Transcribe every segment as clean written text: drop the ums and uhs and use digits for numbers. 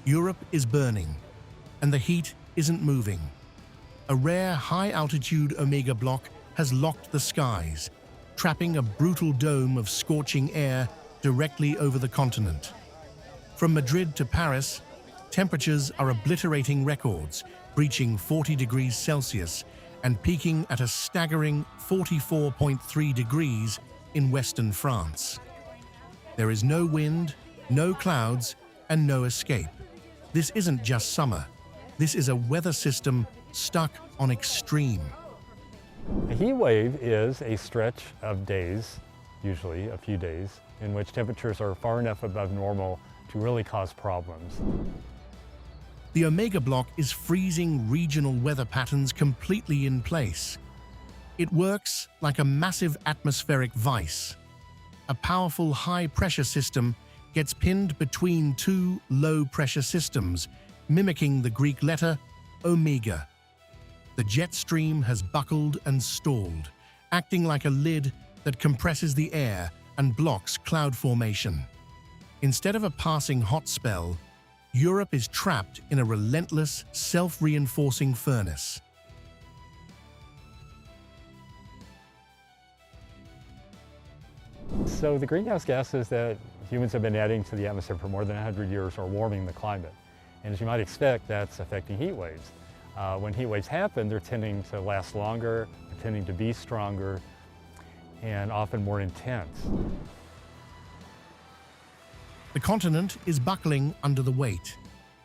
Europe is burning, and the heat isn't moving. A rare high-altitude omega block has locked the skies, trapping a brutal dome of scorching air directly over the continent. From Madrid to Paris, temperatures are obliterating records, breaching 40 degrees Celsius and peaking at a staggering 44.3 degrees in western France. There is no wind, no clouds, and no escape. This isn't just summer. This is a weather system stuck on extreme. A heat wave is a stretch of days, usually a few days, in which temperatures are far enough above normal to really cause problems. The omega block is freezing regional weather patterns completely in place. It works like a massive atmospheric vice. A powerful high-pressure system gets pinned between two low-pressure systems, mimicking the Greek letter omega. The jet stream has buckled and stalled, acting like a lid that compresses the air and blocks cloud formation. Instead of a passing hot spell, Europe is trapped in a relentless, self-reinforcing furnace. So the greenhouse gases that humans have been adding to the atmosphere for more than 100 years are warming the climate. And as you might expect, that's affecting heat waves. When heat waves happen, they're tending to last longer, they're tending to be stronger, and often more intense. The continent is buckling under the weight.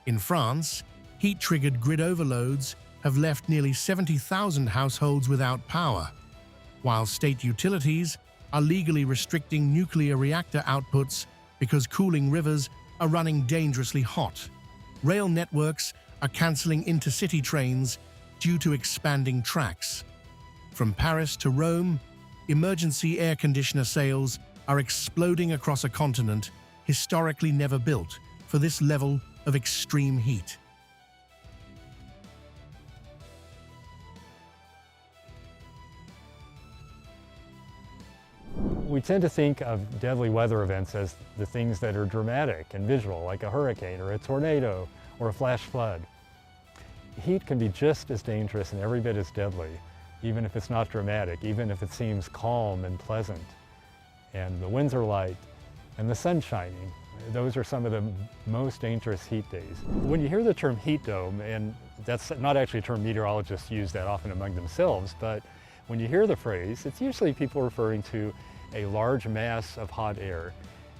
In France, heat-triggered grid overloads have left nearly 70,000 households without power, while state utilities are legally restricting nuclear reactor outputs because cooling rivers are running dangerously hot. Rail networks are cancelling intercity trains due to expanding tracks. From Paris to Rome, emergency air conditioner sales are exploding across a continent historically never built for this level of extreme heat. We tend to think of deadly weather events as the things that are dramatic and visual, like a hurricane or a tornado or a flash flood. Heat can be just as dangerous and every bit as deadly, even if it's not dramatic, even if it seems calm and pleasant, and the winds are light, and the sun's shining. Those are some of the most dangerous heat days. When you hear the term heat dome, and that's not actually a term meteorologists use that often among themselves, but when you hear the phrase, it's usually people referring to a large mass of hot air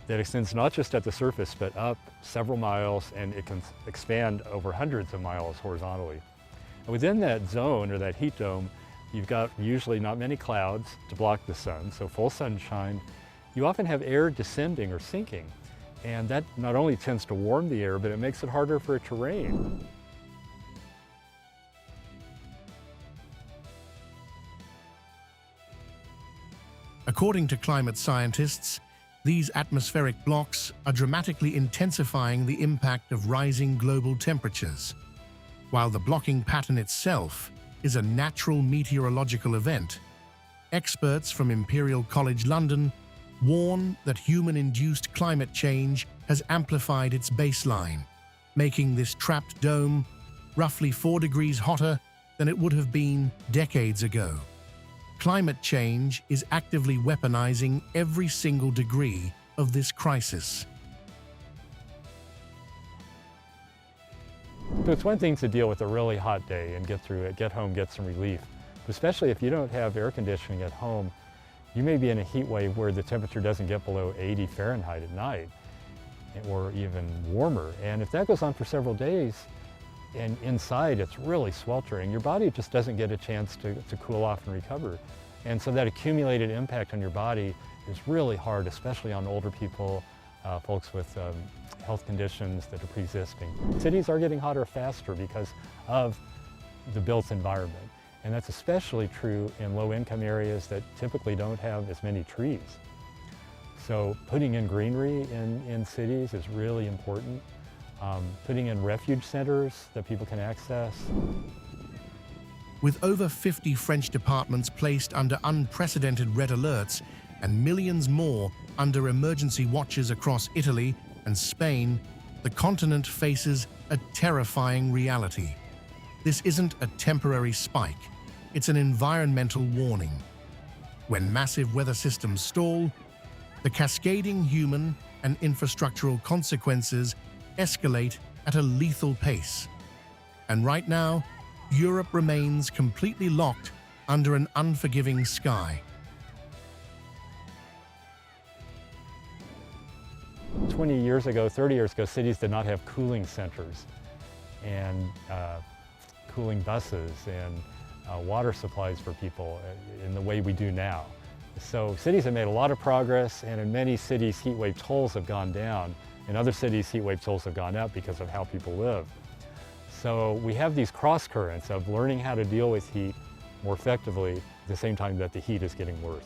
that extends not just at the surface, but up several miles, and it can expand over hundreds of miles horizontally. And within that zone, or that heat dome, you've got usually not many clouds to block the sun, so full sunshine. You often have air descending or sinking, and that not only tends to warm the air, but it makes it harder for it to rain. According to climate scientists, these atmospheric blocks are dramatically intensifying the impact of rising global temperatures. While the blocking pattern itself is a natural meteorological event, experts from Imperial College London warn that human-induced climate change has amplified its baseline, making this trapped dome roughly 4 degrees hotter than it would have been decades ago. Climate change is actively weaponizing every single degree of this crisis. So it's one thing to deal with a really hot day and get through it, get home, get some relief. But especially if you don't have air conditioning at home, you may be in a heat wave where the temperature doesn't get below 80 Fahrenheit at night, or even warmer. And if that goes on for several days, and inside it's really sweltering, your body just doesn't get a chance to cool off and recover. And so that accumulated impact on your body is really hard, especially on older people, folks with health conditions that are pre-existing. Cities are getting hotter faster because of the built environment. And that's especially true in low-income areas that typically don't have as many trees. So putting in greenery in cities is really important. Putting in refuge centers that people can access. With over 50 French departments placed under unprecedented red alerts and millions more under emergency watches across Italy and Spain, the continent faces a terrifying reality. This isn't a temporary spike, it's an environmental warning. When massive weather systems stall, the cascading human and infrastructural consequences escalate at a lethal pace. And right now, Europe remains completely locked under an unforgiving sky. 20 years ago, 30 years ago, cities did not have cooling centers and cooling buses and water supplies for people in the way we do now. So cities have made a lot of progress, and in many cities heat wave tolls have gone down. In other cities heat wave tolls have gone up because of how people live. So we have these cross currents of learning how to deal with heat more effectively at the same time that the heat is getting worse.